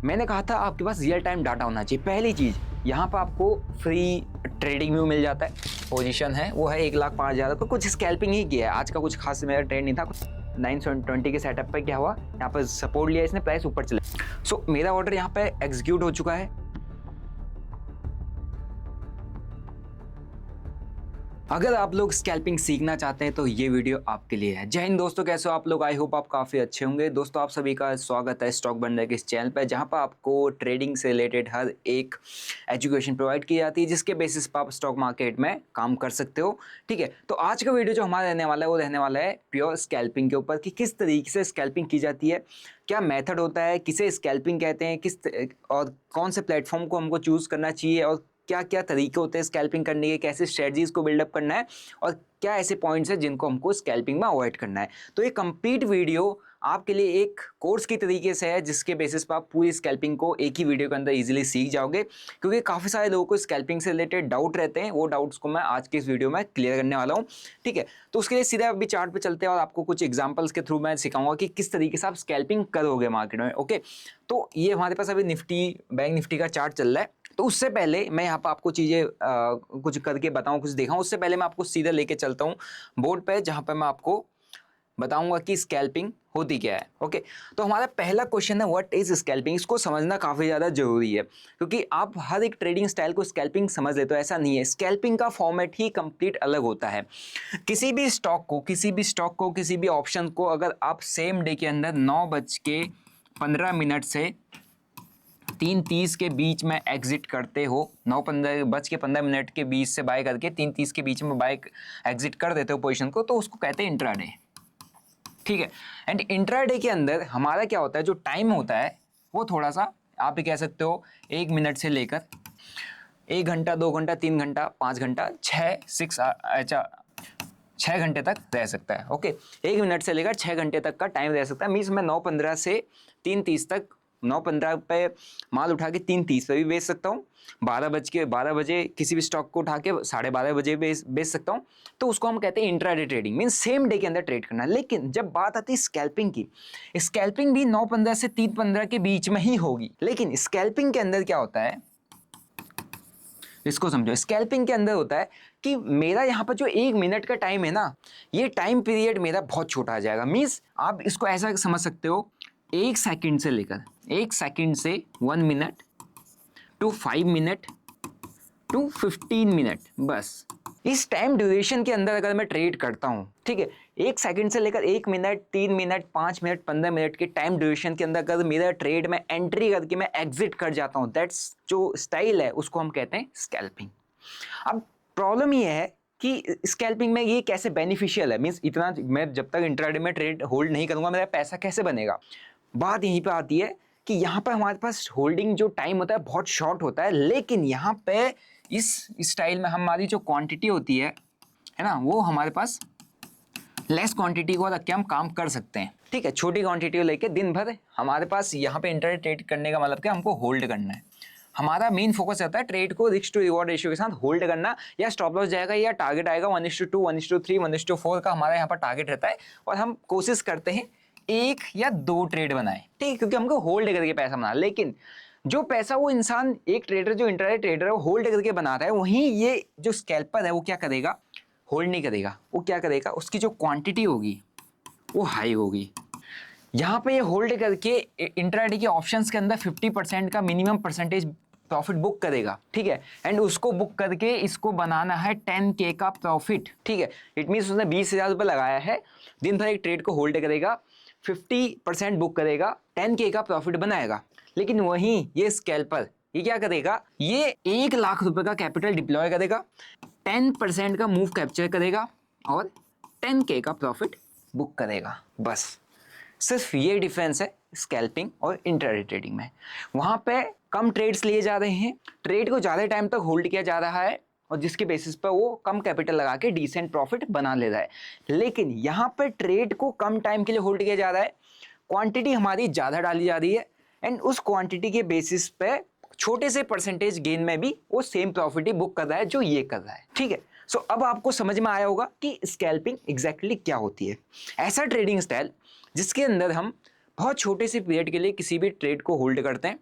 मैंने कहा था आपके पास रियल टाइम डाटा होना चाहिए। पहली चीज़, यहाँ पर आपको फ्री ट्रेडिंग व्यू मिल जाता है। पोजीशन है वो है 1,05,000 का, कुछ स्कैल्पिंग ही किया है, आज का कुछ खास मेरा ट्रेड नहीं था। 920 के सेटअप पे क्या हुआ, यहाँ पर सपोर्ट लिया इसने, प्राइस ऊपर चले। सो मेरा ऑर्डर यहाँ पे एग्जीक्यूट हो चुका है। अगर आप लोग स्कैल्पिंग सीखना चाहते हैं तो ये वीडियो आपके लिए है। जय हिंद दोस्तों, कैसे हो आप लोग? आई होप आप काफ़ी अच्छे होंगे। दोस्तों आप सभी का स्वागत है स्टॉक बंडर के इस चैनल पर, जहां पर आपको ट्रेडिंग से रिलेटेड हर एक एजुकेशन प्रोवाइड की जाती है, जिसके बेसिस पर आप स्टॉक मार्केट में काम कर सकते हो। ठीक है, तो आज का वीडियो जो हमारा रहने वाला है वो रहने वाला है प्योर स्कैल्पिंग के ऊपर, कि किस तरीके से स्कैल्पिंग की जाती है, क्या मेथड होता है, किसे स्कैल्पिंग कहते हैं, और कौन से प्लेटफॉर्म को हमको चूज़ करना चाहिए, और क्या क्या तरीके होते हैं स्कैल्पिंग करने के, कैसे स्ट्रेटजीज को बिल्डअप करना है, और क्या ऐसे पॉइंट्स हैं जिनको हमको स्कैल्पिंग में अवॉइड करना है। तो ये कंप्लीट वीडियो आपके लिए एक कोर्स की तरीके से है, जिसके बेसिस पर आप पूरी स्कैल्पिंग को एक ही वीडियो के अंदर इजीली सीख जाओगे, क्योंकि काफ़ी सारे लोगों को स्कैल्पिंग से रिलेटेड डाउट रहते हैं। वो डाउट्स को मैं आज के इस वीडियो में क्लियर करने वाला हूँ। ठीक है, तो उसके लिए सीधा अभी चार्ट पे चलते हैं और आपको कुछ एग्जाम्पल्स के थ्रू मैं सिखाऊंगा कि किस तरीके से आप स्कैल्पिंग करोगे मार्केट में। ओके, तो ये हमारे पास अभी निफ्टी, बैंक निफ्टी का चार्ट चल रहा है। तो उससे पहले मैं यहाँ पर आपको चीज़ें कुछ करके बताऊँ, कुछ दिखाऊँ, उससे पहले मैं आपको सीधा लेके चलता हूँ बोर्ड पे, जहाँ पे मैं आपको बताऊंगा कि स्कैल्पिंग होती क्या है। ओके, तो हमारा पहला क्वेश्चन है व्हाट इज स्कैल्पिंग। इसको समझना काफ़ी ज़्यादा जरूरी है, क्योंकि आप हर एक ट्रेडिंग स्टाइल को स्कैल्पिंग समझ लेते हो, ऐसा नहीं है। स्कैल्पिंग का फॉर्मेट ही कंप्लीट अलग होता है। किसी भी स्टॉक को, किसी भी ऑप्शन को अगर आप सेम डे के अंदर 9:15 से 3:30 के बीच में एग्जिट करते हो, 9:15 के बीच से बाय करके 3:30 के बीच में बाय एग्जिट कर देते हो पोजीशन को, तो उसको कहते हैं इंट्राडे। ठीक है, एंड इंट्राडे के अंदर हमारा क्या होता है, जो टाइम होता है वो थोड़ा सा, आप भी कह सकते हो 1 मिनट से लेकर 1 घंटा, 2 घंटा, 3 घंटा, 5 घंटा, 6 घंटे तक रह सकता है। ओके, 1 मिनट से लेकर 6 घंटे तक का टाइम रह सकता है। मीन्स मैं 9:15 से 3:30 तक, 9:15 पे माल उठा के 3:30 पे भी बेच सकता हूँ, 12 बजे किसी भी स्टॉक को उठा के 12:30 बजे बेच सकता हूँ। तो उसको हम कहते हैं intraday trading, means same day के अंदर ट्रेड करना। लेकिन जब बात आती है स्कैल्पिंग की, स्कैल्पिंग भी 9:15 से 3:15 के बीच में ही होगी। लेकिन स्कैल्पिंग के अंदर क्या होता है, इसको समझो। स्कैल्पिंग के अंदर होता है कि मेरा यहाँ पर जो 1 मिनट का टाइम है ना, ये टाइम पीरियड मेरा बहुत छोटा आ जाएगा। मीन्स आप इसको ऐसा समझ सकते हो, 1 सेकंड से लेकर 1 सेकंड से 1 minute to 5 minute to 15 minute, बस इस टाइम ड्यूरेशन के अंदर अगर मैं ट्रेड करता हूँ, ठीक है, 1 सेकंड से लेकर 1 मिनट, 3 मिनट, 5 मिनट, 15 मिनट के टाइम ड्यूरेशन के अंदर अगर मेरा ट्रेड में एंट्री करके मैं एग्जिट कर जाता हूँ, दैट्स जो स्टाइल है उसको हम कहते हैं स्कैल्पिंग। अब प्रॉब्लम ये है कि स्कैल्पिंग में ये कैसे बेनिफिशियल है, मीन्स इतना मैं जब तक इंट्राडे में ट्रेड होल्ड नहीं करूँगा, मेरा पैसा कैसे बनेगा। बात यहीं पर आती है कि यहाँ पर हमारे पास होल्डिंग जो टाइम होता है बहुत शॉर्ट होता है, लेकिन यहाँ पे इस स्टाइल में हमारी जो क्वांटिटी होती है ना, वो हमारे पास लेस क्वांटिटी को रख के हम काम कर सकते हैं। ठीक है, छोटी क्वांटिटी को लेके दिन भर हमारे पास यहाँ पे इंट्राडे ट्रेड करने का मतलब क्या, हमको होल्ड करना है। हमारा मेन फोकस रहता है ट्रेड को रिस्क टू रिवॉर्ड रेशियो के साथ होल्ड करना, या स्टॉप लॉस जाएगा या टारगेट आएगा 1:2, 1:3, 1:4 का हमारा यहाँ पर टारगेट रहता है, और हम कोशिश करते हैं 1 या 2 ट्रेड बनाए, ठीक है, क्योंकि हमको होल्ड करके पैसा बनाना। लेकिन जो पैसा वो इंसान, एक ट्रेडर जो इंट्राडे ट्रेडर है, वो होल्ड करके बना रहा है, वहीं ये जो स्कैल्पर है वो क्या करेगा, होल्ड नहीं करेगा। वो क्या करेगा, उसकी जो क्वांटिटी होगी वो हाई होगी। यहाँ पे ये होल्ड करके इंट्राडे के ऑप्शंस के अंदर 50% का मिनिमम परसेंटेज प्रॉफिट बुक करेगा, ठीक है, एंड उसको बुक करके इसको बनाना है 10K का प्रॉफिट। ठीक है, इट मीन्स उसने 20,000 रुपये लगाया है, दिन भर एक ट्रेड को होल्ड करेगा, 50% बुक करेगा, 10K का प्रॉफिट बनाएगा। लेकिन वहीं ये स्कैल्पर ये क्या करेगा, ये 1 लाख रुपए का कैपिटल डिप्लॉय करेगा, 10% का मूव कैप्चर करेगा और 10K का प्रॉफिट बुक करेगा। बस सिर्फ ये डिफरेंस है स्कैल्पिंग और इंट्राडे ट्रेडिंग में। वहाँ पे कम ट्रेड्स लिए जा रहे हैं, ट्रेड को ज़्यादा टाइम तक होल्ड किया जा रहा है, और जिसके बेसिस पर वो कम कैपिटल लगा के डिसेंट प्रॉफिट बना ले रहा है। लेकिन यहाँ पे ट्रेड को कम टाइम के लिए होल्ड किया जा रहा है, क्वांटिटी हमारी ज़्यादा डाली जा रही है, एंड उस क्वांटिटी के बेसिस पे छोटे से परसेंटेज गेन में भी वो सेम प्रॉफिट ही बुक कर रहा है जो ये कर रहा है। ठीक है, सो अब आपको समझ में आया होगा कि स्कैल्पिंग एग्जैक्टली क्या होती है। ऐसा ट्रेडिंग स्टाइल जिसके अंदर हम बहुत छोटे से पीरियड के लिए किसी भी ट्रेड को होल्ड करते हैं,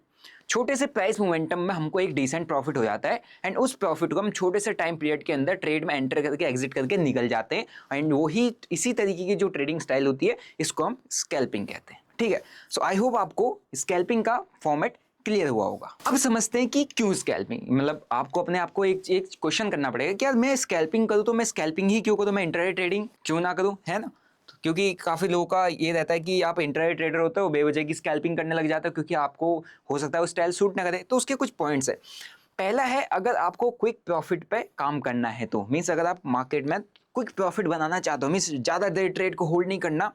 छोटे से प्राइस मोमेंटम में हमको एक डिसेंट प्रॉफिट हो जाता है एंड उस प्रॉफिट को हम छोटे से टाइम पीरियड के अंदर ट्रेड में एंटर करके एग्जिट करके निकल जाते हैं एंड वही इसी तरीके की जो ट्रेडिंग स्टाइल होती है इसको हम स्कैल्पिंग कहते हैं। ठीक है, सो आई होप आपको स्कैल्पिंग का फॉर्मेट क्लियर हुआ होगा। अब समझते हैं कि क्यों स्कैल्पिंग, मतलब आपको अपने आप को एक क्वेश्चन करना पड़ेगा कि यार मैं स्कैल्पिंग करूँ तो मैं स्कैल्पिंग ही क्यों करूँ, मैं इंट्राडे ट्रेडिंग क्यों ना करूँ, है ना। क्योंकि काफ़ी लोगों का ये रहता है कि आप इंट्राडे ट्रेडर होते हो बेवजह की स्कैल्पिंग करने लग जाते हो क्योंकि आपको हो सकता है वो स्टाइल सूट ना करे। तो उसके कुछ पॉइंट्स है। पहला है, अगर आपको क्विक प्रॉफिट पे काम करना है तो मीन्स अगर आप मार्केट में क्विक प्रॉफिट बनाना चाहते हो, मीन्स ज़्यादा देर ट्रेड को होल्ड नहीं करना,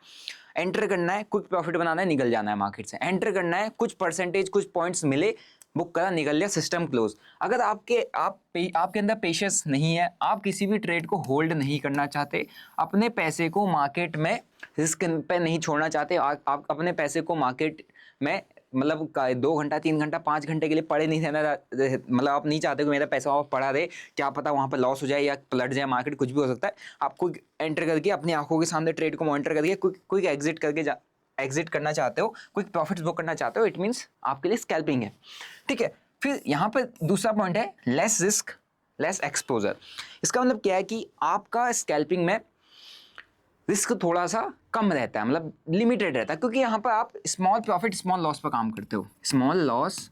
एंटर करना है, क्विक प्रॉफिट बनाना है, निकल जाना है मार्केट से, एंटर करना है, कुछ परसेंटेज कुछ पॉइंट्स मिले, बुक करा, निकल लिया, सिस्टम क्लोज। अगर आपके अंदर पेशेंस नहीं है, आप किसी भी ट्रेड को होल्ड नहीं करना चाहते, अपने पैसे को मार्केट में रिस्क पे नहीं छोड़ना चाहते, आप अपने पैसे को मार्केट में मतलब 2 घंटा 3 घंटा 5 घंटे के लिए पड़े नहीं रहना, मतलब आप नहीं चाहते कि मेरा पैसा वहाँ पड़ा रहे, क्या पता वहाँ पर लॉस हो जाए या पलट जाए मार्केट, कुछ भी हो सकता है। आपको एंटर करके अपनी आंखों के सामने ट्रेड को मॉनिटर करके क्विक एग्जिट करना चाहते हो, क्विक प्रॉफिट्स बुक करना चाहते हो, इट मीन्स आपके लिए स्कैल्पिंग है। ठीक है, फिर यहाँ पर दूसरा पॉइंट है लेस रिस्क लेस एक्सपोजर। इसका मतलब क्या है कि आपका स्कैल्पिंग में रिस्क थोड़ा सा कम रहता है, मतलब लिमिटेड रहता है, क्योंकि यहाँ पर आप स्मॉल प्रॉफिट स्मॉल लॉस पर काम करते हो, स्मॉल लॉस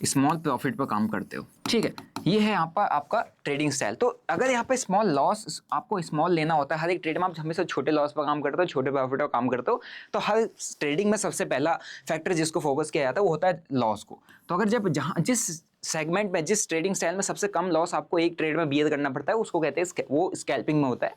स्मॉल प्रॉफिट पर काम करते हो। ठीक है, ये है यहाँ पर आपका ट्रेडिंग स्टाइल। तो अगर यहाँ पे स्मॉल लॉस आपको स्मॉल लेना होता है, हर एक ट्रेड में आप हमेशा छोटे लॉस पर काम करते हो, छोटे प्रॉफिट पर काम करते हो, तो हर ट्रेडिंग में सबसे पहला फैक्टर जिसको फोकस किया जाता है वो होता है लॉस को। तो अगर जब जिस सेगमेंट में जिस ट्रेडिंग स्टाइल में सबसे कम लॉस आपको एक ट्रेड में बियर करना पड़ता है उसको कहते हैं वो स्कैल्पिंग में होता है।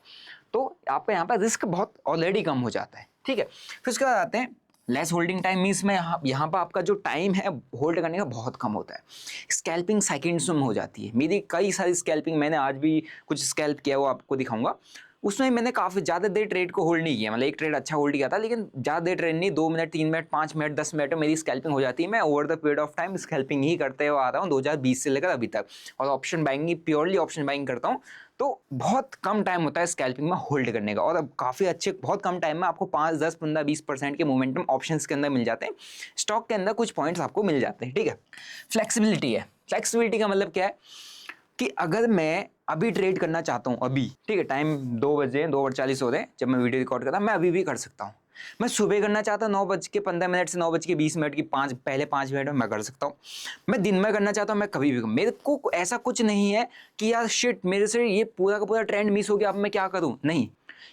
तो आपका यहाँ पर रिस्क बहुत ऑलरेडी कम हो जाता है। ठीक है, फिर उसके बाद आते हैं लेस होल्डिंग टाइम, मीन्स में यहाँ पर आपका जो टाइम है होल्ड करने का बहुत कम होता है। स्कैल्पिंग सेकंड्स में हो जाती है। मेरी कई सारी स्कैल्पिंग, मैंने आज भी कुछ स्कैल्प किया वो आपको दिखाऊंगा, उसमें मैंने काफ़ी ज़्यादा देर ट्रेड को होल्ड नहीं किया, मतलब एक ट्रेड अच्छा होल्ड किया था लेकिन ज़्यादा देर ट्रेड नहीं, 2 मिनट 3 मिनट 5 मिनट 10 मिनट में मेरी स्कैल्पिंग हो जाती है। मैं over the period of time scalping ही करते हुए आ रहा हूँ 2020 से लेकर अभी तक, और ऑप्शन बाइंग ही प्योरली ऑप्शन बाइंग करता हूँ। तो बहुत कम टाइम होता है स्कैल्पिंग में होल्ड करने का, और अब काफ़ी अच्छे बहुत कम टाइम में आपको 5 10 15 20% के मोमेंटम ऑप्शंस के अंदर मिल जाते हैं, स्टॉक के अंदर कुछ पॉइंट्स आपको मिल जाते हैं। ठीक है, फ्लेक्सिबिलिटी है। फ्लेक्सिबिलिटी का मतलब क्या है कि अगर मैं अभी ट्रेड करना चाहता हूँ अभी, ठीक है, टाइम 2 बजे 2:40 हो रहे हैं जब मैं वीडियो रिकॉर्ड कर रहा हूँ, मैं अभी भी कर सकता हूँ। मैं सुबह करना चाहता हूँ 9:15 से 9:20 की पहले 5 मिनट में मैं कर सकता हूँ। मैं दिन में करना चाहता हूँ, मैं कभी भी, मेरे को ऐसा कुछ नहीं है कि यार शिट मेरे से ये पूरा का पूरा ट्रेंड मिस हो गया, अब मैं क्या करूँ, नहीं।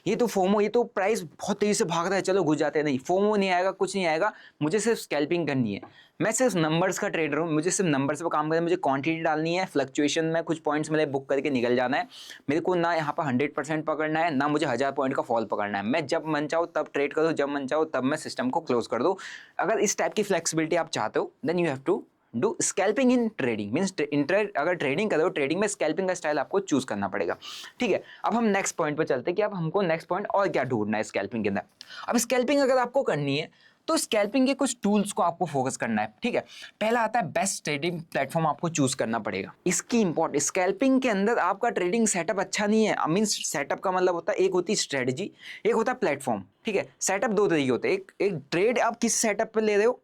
ये तो फोमो, ये तो प्राइस बहुत तेजी से भाग रहा है, चलो घुस जाते हैं, नहीं, फोमो नहीं आएगा, कुछ नहीं आएगा। मुझे सिर्फ स्कैल्पिंग करनी है, मैं सिर्फ नंबर्स का ट्रेडर हूँ, मुझे सिर्फ नंबर्स पर काम करना है, मुझे क्वांटिटी डालनी है, फ्लक्चुएशन में कुछ पॉइंट्स मिले बुक करके निकल जाना है। मेरे को ना यहाँ पर 100% पकड़ना है, ना मुझे 1000 पॉइंट का फॉल पकड़ना है। मैं जब मन चाहो तब ट्रेड करूँ, जब मन चाहो तब मैं सिस्टम को क्लोज कर दूँ। अगर इस टाइप की फ्लेक्सिबिलिटी आप चाहते हो then you have to do scalping in trading, means अगर ट्रेडिंग करो, ट्रेडिंग में स्कैल्पिंग का स्टाइल आपको चूज करना पड़ेगा। ठीक है, अब हम नेक्स्ट पॉइंट पर चलते हैं कि अब हमको नेक्स्ट पॉइंट और क्या ढूंढना है स्कैल्पिंग के अंदर। अब स्कैल्पिंग अगर आपको करनी है तो स्कैल्पिंग के कुछ टूल्स को आपको फोकस करना है। ठीक है, पहला आता है बेस्ट ट्रेडिंग प्लेटफॉर्म आपको चूज करना पड़ेगा। इसकी इंपॉर्टेंट, स्कैल्पिंग के अंदर आपका ट्रेडिंग सेटअप अच्छा नहीं है, मीन्स सेटअप का मतलब होता है एक होती है स्ट्रेटजी, एक होता है प्लेटफॉर्म। ठीक है, सेटअप 2 तरीके होते हैं, एक ट्रेड आप किस सेटअप पे ले रहे हो,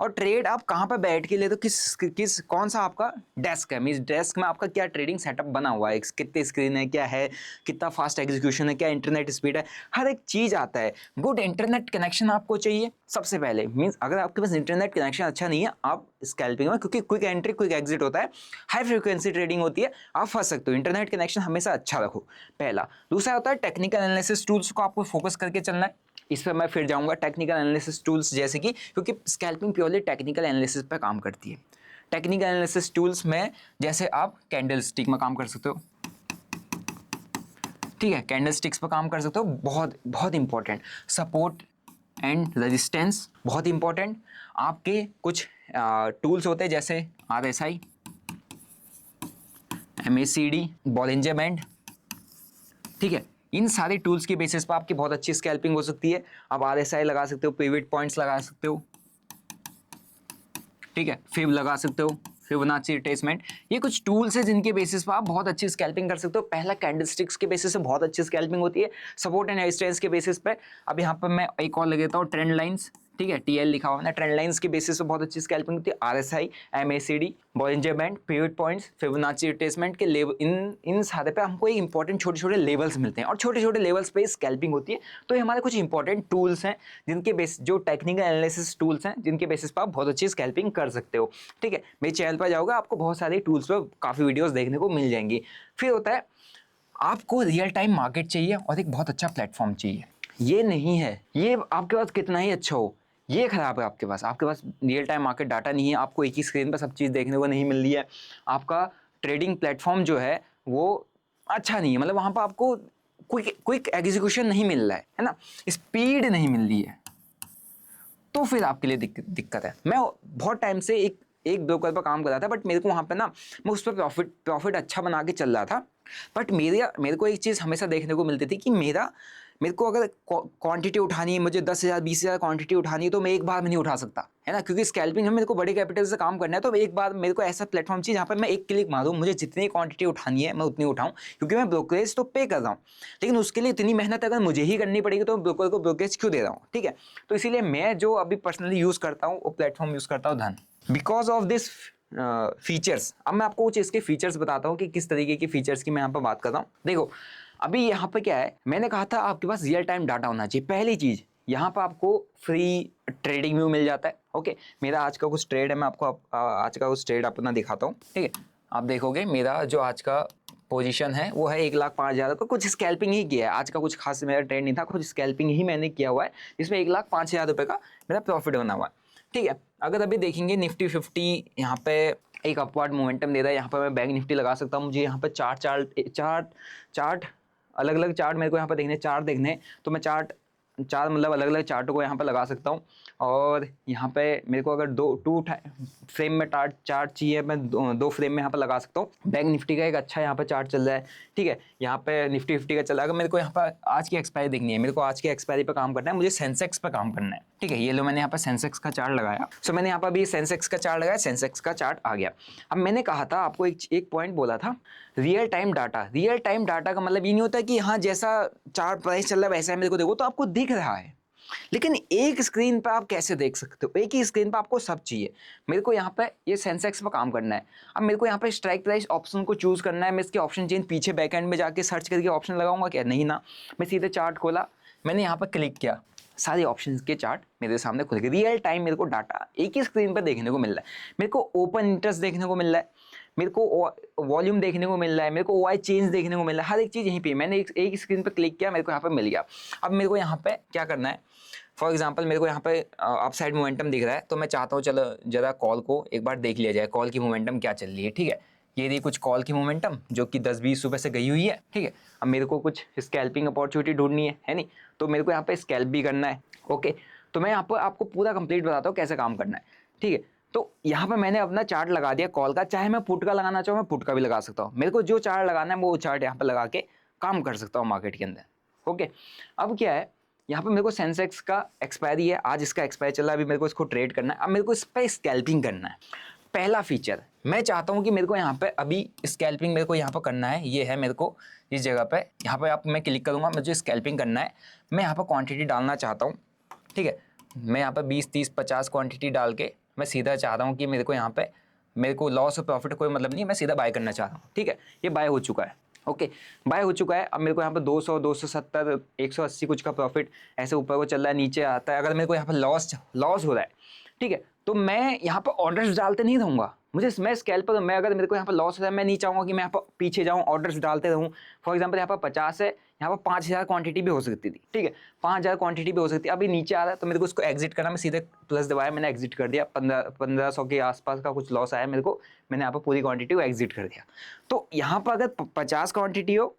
और ट्रेड आप कहाँ पर बैठ के ले तो किस कौन सा आपका डेस्क है, मीन्स डेस्क में आपका क्या ट्रेडिंग सेटअप बना हुआ है, कितने स्क्रीन है, क्या है, कितना फास्ट एग्जीक्यूशन है, क्या इंटरनेट स्पीड है, हर एक चीज़ आता है। गुड इंटरनेट कनेक्शन आपको चाहिए सबसे पहले, मीन्स अगर आपके पास इंटरनेट कनेक्शन अच्छा नहीं है आप स्कैल्पिंग में, क्योंकि क्विक एंट्री क्विक एग्जिट होता है, हाई फ्रिक्वेंसी ट्रेडिंग होती है, आप फंस सकते हो। इंटरनेट कनेक्शन हमेशा अच्छा रखो, पहला। दूसरा होता है टेक्निकल एनालिसिस टूल्स को आपको फोकस करके चलना है। इस पर मैं फिर जाऊंगा टेक्निकल एनालिसिस टूल्स, जैसे कि क्योंकि स्कैल्पिंग प्योरली टेक्निकल एनालिसिस पर काम करती है। टेक्निकल एनालिसिस टूल्स में जैसे आप कैंडल स्टिक में काम कर सकते हो, ठीक है, कैंडल स्टिक्स पर काम कर सकते हो, बहुत बहुत इंपॉर्टेंट। सपोर्ट एंड रेजिस्टेंस बहुत इंपॉर्टेंट। आपके कुछ टूल्स होते हैं जैसे RSI, MACD, बॉलिंजर बैंड, ठीक है, इन सारे टूल्स के बेसिस पर आपकी बहुत अच्छी स्कैल्पिंग हो सकती है। आप RSI लगा सकते हो, पिवट पॉइंट्स लगा सकते हो, ठीक है, फिब लगा सकते हो, फिबोनाची रिट्रेसमेंट, ये कुछ टूल्स हैं जिनके बेसिस पर आप बहुत अच्छी स्कैल्पिंग कर सकते हो। पहला कैंडलस्टिक्स के बेसिस पे बहुत अच्छी स्कैल्पिंग होती है, सपोर्ट एंड रेजिस्टेंस के बेसिस पे। अब यहाँ पर मैं एक और लग देता हूँ ट्रेंड लाइंस, ठीक है, टीएल लिखा हुआ है, ट्रेंड लाइंस के बेसिस पे बहुत अच्छी स्कैल्पिंग होती है। RSI, MACD, Bollinger band, pivot points, Fibonacci retracement के लेवल, इन सारे पे हमको एक इंपॉर्टेंट छोटे छोटे लेवल्स मिलते हैं और छोटे छोटे लेवल्स पे स्कैल्पिंग होती है। तो ये हमारे कुछ इंपॉर्टेंट टूल्स हैं जिनके बेस, जो टेक्निकल एनालिसिस टूल्स हैं जिनके बेसिस पर आप बहुत अच्छी स्कैल्पिंग कर सकते हो। ठीक है, मेरे चैनल पर जाओगे आपको बहुत सारे टूल्स पर काफ़ी वीडियोज़ देखने को मिल जाएंगी। फिर होता है आपको रियल टाइम मार्केट चाहिए और एक बहुत अच्छा प्लेटफॉर्म चाहिए। ये नहीं है ये आपके पास कितना ही अच्छा हो, ये खराब है आपके पास रियल टाइम मार्केट डाटा नहीं है, आपको एक ही स्क्रीन पर सब चीज़ देखने को नहीं मिल रही है, आपका ट्रेडिंग प्लेटफॉर्म जो है वो अच्छा नहीं है, मतलब वहाँ पर आपको क्विक एग्जीक्यूशन नहीं मिल रहा है ना, स्पीड नहीं मिल रही है, तो फिर आपके लिए दिक्कत है। मैं बहुत टाइम से एक ब्रोकर पर काम कर रहा था, बट मेरे को वहाँ पे ना मैं उस पर प्रॉफिट अच्छा बना के चल रहा था, बट मेरे को एक चीज़ हमेशा देखने को मिलती थी कि मेरे को अगर क्वांटिटी उठानी है, मुझे 10,000 20,000 क्वांटिटी उठानी है, तो मैं एक बार में नहीं उठा सकता, है ना, क्योंकि स्कैल्पिंग में मेरे को बड़े कैपिटल से काम करना है। तो एक बार मेरे को ऐसा प्लेटफॉर्म चाहिए जहाँ पर मैं एक क्लिक मारूँ, मुझे जितनी क्वांटिटी उठानी है मैं उतनी उठाऊँ, क्योंकि मैं ब्रोकरेज तो पे कर रहा हूँ, लेकिन उसके लिए इतनी मेहनत अगर मुझे ही करनी पड़ेगी तो ब्रोकर को ब्रोकरेज क्यों दे रहा हूँ। ठीक है, तो इसीलिए मैं जो अभी पर्सनली यूज़ करता हूँ वो प्लेटफॉर्म यूज़ करता हूँ धन, बिकॉज ऑफ दिस फीचर्स। अब मैं आपको कुछ इसके फीचर्स बताता हूँ कि किस तरीके की फीचर्स की मैं यहाँ पर बात कर रहा हूँ। देखो अभी यहाँ पे क्या है, मैंने कहा था आपके पास रियल टाइम डाटा होना चाहिए। पहली चीज़ यहाँ पर आपको फ्री ट्रेडिंग व्यू मिल जाता है। ओके, मेरा आज का कुछ ट्रेड है, मैं आपको आज का कुछ ट्रेड अपना दिखाता हूँ। ठीक है, आप देखोगे मेरा जो आज का पोजीशन है वो है 1,05,000 का, कुछ स्कैल्पिंग ही किया है, आज का कुछ खास मेरा ट्रेड नहीं था, कुछ स्कैल्पिंग ही मैंने किया हुआ है, जिसमें 1,05,000 रुपये का मेरा प्रॉफिट बना हुआ है। ठीक है, अगर अभी देखेंगे निफ्टी 50 यहाँ पे एक अपवर्ड मोमेंटम दे रहा है, यहाँ पर मैं बैंक निफ्टी लगा सकता हूँ। मुझे यहाँ पे चार्ट अलग अलग चार्ट मेरे को यहाँ पर देखने तो मैं चार मतलब अलग अलग चार्टों को यहाँ पर लगा सकता हूँ। और यहाँ पे मेरे को अगर टू फ्रेम में चार्ट चाहिए, मैं दो फ्रेम में यहाँ पर लगा सकता हूँ। बैंक निफ्टी का एक अच्छा यहाँ पर चार्ट चल रहा है। ठीक है, यहाँ पे निफ्टी 50 का चल रहा है। अगर मेरे को यहाँ पर आज की एक्सपायरी देखनी है, मेरे को आज की एक्सपायरी पर काम करना है, मुझे सेंसेक्स पर काम करना है। ठीक है, ये लो मैंने यहाँ पर सेंसेक्स का चार्ट लगाया। सो मैंने यहाँ पर अभी सेंसेक्स का चार्ट लगाया, सेंसेक्स का चार्ट आ गया। अब मैंने कहा था आपको एक पॉइंट बोला था, real time data. Real time data का मतलब ये नहीं होता कि हाँ जैसा चार्ट प्राइस चल रहा है वैसा है मेरे को देखो, तो आपको दिख रहा है, लेकिन एक स्क्रीन पर आप कैसे देख सकते हो, एक ही स्क्रीन पर आपको सब चाहिए। मेरे को यहाँ पे ये सेंसेक्स पर काम करना है। अब मेरे को यहाँ पे स्ट्राइक प्राइस ऑप्शन को चूज करना है। मैं इसके ऑप्शन चेंज पीछे बैकएंड में जाके सर्च करके ऑप्शन लगाऊंगा क्या? नहीं ना, मैं सीधे चार्ट खोला, मैंने यहाँ पर क्लिक किया, सारे ऑप्शंस के चार्ट मेरे सामने खुल गए। रियल टाइम मेरे को डाटा एक ही स्क्रीन पर देखने को मिल रहा है। मेरे को ओपन इंटरेस्ट देखने को मिल रहा है, मेरे को वॉल्यूम देखने को मिल रहा है, मेरे को ओआई चेंज देखने को मिल रहा है, हर एक चीज़ यहीं पे। मैंने एक स्क्रीन पर क्लिक किया, मेरे को यहाँ पर मिल गया। अब मेरे को यहाँ पे क्या करना है, फॉर एग्जांपल मेरे को यहाँ पे अपसाइड मोमेंटम दिख रहा है, तो मैं चाहता हूँ चलो जरा कॉल को एक बार देख लिया जाए, कॉल की मोमेंटम क्या चल रही है। ठीक है, ये रही कुछ कॉल की मोमेंटम जो कि 10-20 रुपये से गई हुई है। ठीक है, अब मेरे को कुछ स्कैल्पिंग अपॉर्चुनिटी ढूंढनी है नहीं, तो मेरे को यहाँ पे स्कैल्प भी करना है। ओके, तो मैं यहाँ पर आपको पूरा कंप्लीट बताता हूँ कैसे काम करना है। ठीक है, तो यहाँ पे मैंने अपना चार्ट लगा दिया कॉल का, चाहे मैं पुट का लगाना चाहूँ मैं पुट का भी लगा सकता हूँ। मेरे को जो चार्ट लगाना है वो चार्ट यहाँ पे लगा के काम कर सकता हूँ मार्केट के अंदर। ओके, अब क्या है, यहाँ पे मेरे को सेंसेक्स का एक्सपायरी है, आज इसका एक्सपायरी चल रहा है, अभी मेरे को इसको ट्रेड करना है। अब मेरे को इस पर स्कैल्पिंग करना है। पहला फीचर मैं चाहता हूँ कि मेरे को यहाँ पे अभी स्कैल्पिंग मेरे को यहाँ पर करना है, ये है मेरे को इस जगह पे, यहाँ पे आप मैं क्लिक करूँगा, मुझे स्कैल्पिंग करना है। मैं यहाँ पर क्वांटिटी डालना चाहता हूँ। ठीक है, मैं यहाँ पर 20, 30, 50 क्वांटिटी डाल के मैं सीधा चाह रहा हूँ कि मेरे को यहाँ पे मेरे को लॉस और प्रॉफिट कोई मतलब नहीं, मैं सीधा बाय करना चाह रहा हूँ। ठीक है, ये बाय हो चुका है। ओके, बाय हो चुका है। अब मेरे को यहाँ पर 200, 270, 180 कुछ का प्रॉफिट ऐसे ऊपर को चल रहा है, नीचे आता है। अगर मेरे को यहाँ पर लॉस हो रहा है, ठीक है, तो मैं यहाँ पर ऑर्डर्स डालते नहीं रहूँगा। मैं स्कैल्पर, मैं अगर मेरे को यहाँ पर लॉस हो रहा है, मैं नहीं चाहूँगा कि मैं यहाँ पर पीछे जाऊँ ऑर्डर्स डालते रहूँ। फॉर एग्जाम्पल यहाँ पर 50 है, यहाँ पर 5,000 क्वांटिटी भी हो सकती थी। ठीक है, 5,000 क्वांटिटी भी हो सकती है। अभी नीचे आ रहा है तो मेरे को इसको एग्जिट करना, मैं सीधे प्लस दबाया, मैंने एग्जिट कर दिया। 1500 के आसपास का कुछ लॉस आया मेरे को, मैंने यहाँ पर पूरी क्वांटिटी को एग्जिट कर दिया। तो यहाँ पर अगर 50 क्वांटिटी हो,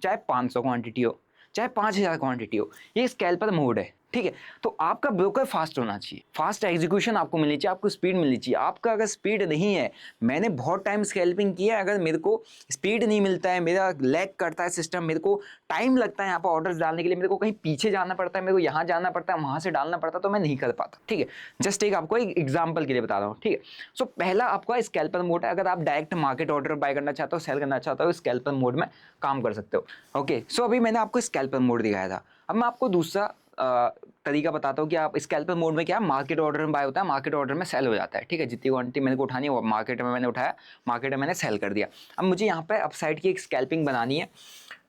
चाहे 500 क्वांटिटी हो, चाहे 5,000 क्वांटिटी हो, ये स्कैल्पर मोड है। ठीक है, तो आपका ब्रोकर फास्ट होना चाहिए, फास्ट एग्जीक्यूशन आपको मिलनी चाहिए, आपको स्पीड मिलनी चाहिए। आपका अगर स्पीड नहीं है, मैंने बहुत टाइम स्कैल्पिंग किया है, अगर मेरे को स्पीड नहीं मिलता है, मेरा लैग करता है सिस्टम, मेरे को टाइम लगता है यहाँ पर ऑर्डर्स डालने के लिए, मेरे को कहीं पीछे जाना पड़ता है, मेरे को यहाँ जाना पड़ता है, वहाँ से डालना पड़ता है, तो मैं नहीं कर पाता। ठीक है, जस्ट एक आपको एक एग्जाम्पल के लिए बता रहा हूँ। ठीक है, सो पहला आपका स्कैल्पर मोड है। अगर आप डायरेक्ट मार्केट ऑर्डर बाय करना चाहते हो, सेल करना चाहते हो, स्कैल्पर मोड में काम कर सकते हो। ओके, सो अभी मैंने आपको स्कैल्पर मोड दिखाया था। अब मैं आपको दूसरा तरीका बताता हूँ कि आप स्कैल्पर मोड में क्या मार्केट ऑर्डर में बाय होता है, मार्केट ऑर्डर में सेल हो जाता है, ठीक है। जितनी क्वांटिटी मेरे को उठानी है वो मार्केट में मैंने उठाया, मार्केट में मैंने सेल कर दिया। अब मुझे यहाँ पे अपसाइड की एक स्कैल्पिंग बनानी है,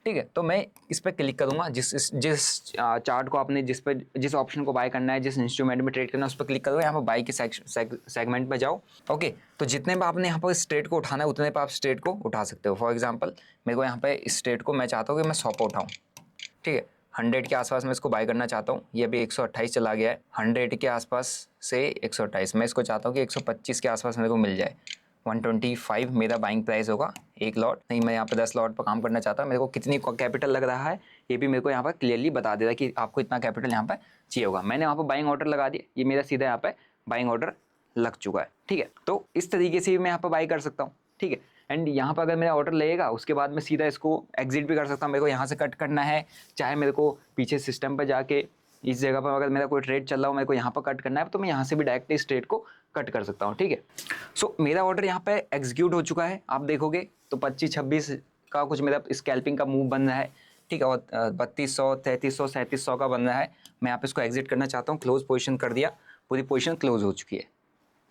ठीक है। तो मैं इस पर क्लिक करूंगा, जिस चार्ट को आपने जिस ऑप्शन को बाय करना है, जिस इंस्ट्रूमेंट में ट्रेड करना है उस पर क्लिक करो। यहाँ पर बाय के सेगमेंट में जाओ। ओके, तो जितने पर आपने यहाँ पर स्ट्रेट को उठाना है उतने पर आप स्ट्रेट को उठा सकते हो। फॉर एग्जाम्पल मेरे को यहाँ पे स्ट्रेट को मैं चाहता हूँ कि मैं 100 पर उठाऊँ, ठीक है। 100 के आसपास मैं इसको बाय करना चाहता हूँ। ये अभी 128 चला गया है, 100 के आसपास से 128 मैं इसको चाहता हूँ कि 125 के आसपास मेरे को मिल जाए। 125 मेरा बाइंग प्राइस होगा एक लॉट। नहीं, मैं यहाँ पे 10 लॉट पर काम करना चाहता हूँ। मेरे को कितनी कैपिटल लग रहा है ये भी मेरे को यहाँ पर क्लियरली बता देगा कि आपको इतना कैपिटल यहाँ पर चाहिए होगा। मैंने यहाँ पर बाइंग ऑर्डर लगा दिया, ये मेरा सीधा यहाँ पर बाइंग ऑर्डर लग चुका है, ठीक है। तो इस तरीके से भी मैं यहाँ पर बाई कर सकता हूँ, ठीक है। एंड यहाँ पर अगर मेरा ऑर्डर लगेगा उसके बाद मैं सीधा इसको एग्जिट भी कर सकता हूँ। मेरे को यहाँ से कट करना है, चाहे मेरे को पीछे सिस्टम पर जाके इस जगह पर अगर मेरा कोई ट्रेड चल रहा हो, मेरे को यहाँ पर कट करना है तो मैं यहाँ से भी डायरेक्ट इस ट्रेड को कट कर सकता हूँ, ठीक है। सो मेरा ऑर्डर यहाँ पे एग्जीक्यूट हो चुका है, आप देखोगे तो 25-26 का कुछ मेरा स्कैल्पिंग का मूव बन रहा है, ठीक है। और 3200, 3300, 3700 का बन रहा है। मैं यहाँ पे इसको एग्जिट करना चाहता हूँ, क्लोज पोजिशन कर दिया, पूरी पोजिशन क्लोज हो चुकी है,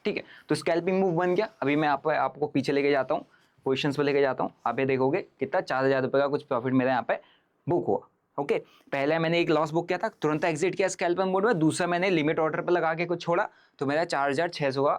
ठीक है। तो स्कैल्पिंग मूव बन गया। अभी मैं आपको पीछे लेके जाता हूँ, पोजीशंस पे लेके जाता हूँ। आप ये देखोगे कितना 4000 रुपये का कुछ प्रॉफिट मेरा यहाँ पे बुक हुआ। ओके, पहले मैंने एक लॉस बुक किया था, तुरंत एग्जिट किया स्कैल्पर मोड में। दूसरा मैंने लिमिट ऑर्डर पर लगा के कुछ छोड़ा तो मेरा 4600 का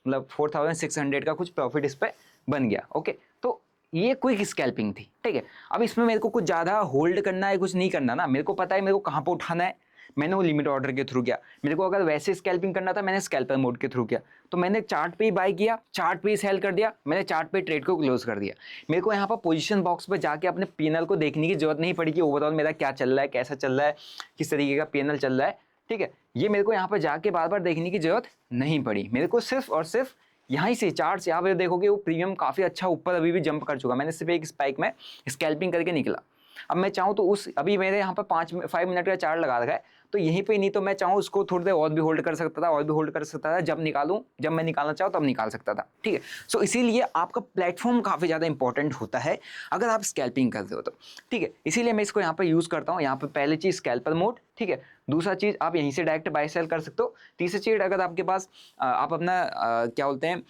मतलब 4600 का कुछ प्रॉफिट इस पर बन गया। ओके, तो ये क्विक स्कैल्पिंग थी, ठीक है। अब इसमें मेरे को कुछ ज़्यादा होल्ड करना है, कुछ नहीं करना ना, मेरे को पता है मेरे को कहाँ पर उठाना है। मैंने वो लिमिट ऑर्डर के थ्रू किया। मेरे को अगर वैसे स्कैल्पिंग करना था मैंने स्कैल्पर मोड के थ्रू किया। तो मैंने चार्ट पे ही बाय किया, चार्ट पे ही सेल कर दिया, मैंने चार्ट पे ट्रेड को क्लोज कर दिया। मेरे को यहाँ पर पोजीशन बॉक्स पे जाके अपने पीएनएल को देखने की जरूरत नहीं पड़ी कि ओवरऑल मेरा क्या चल रहा है, कैसा चल रहा है, किस तरीके का पीएनएल चल रहा है, ठीक है। ये मेरे को यहाँ पर जाके बार बार देखने की जरूरत नहीं पड़ी। मेरे को सिर्फ और सिर्फ यहाँ से चार्ट से, यहाँ पे देखोगे वो प्रीमियम काफ़ी अच्छा ऊपर अभी भी जंप कर चुका। मैंने सिर्फ एक स्पाइक में स्कैल्पिंग करके निकला। अब मैं चाहूँ तो अभी मेरे यहाँ पर 5 मिनट का चार्ट लगा रखा है, तो यहीं पे नहीं तो मैं चाहूँ उसको थोड़ी देर और भी होल्ड कर सकता था, और भी होल्ड कर सकता था। जब मैं निकालना चाहूँ तब निकाल सकता था, ठीक है। सो इसीलिए आपका प्लेटफॉर्म काफ़ी ज़्यादा इंपॉर्टेंट होता है अगर आप स्कैल्पिंग करते हो तो, ठीक है। इसीलिए मैं इसको यहाँ पर यूज़ करता हूँ। यहाँ पर पहली चीज़ स्कैल्पर मोड, ठीक है। दूसरा चीज़ आप यहीं से डायरेक्ट बाय सेल कर सकते हो। तीसरी चीज़ अगर आपके पास आप अपना क्या बोलते हैं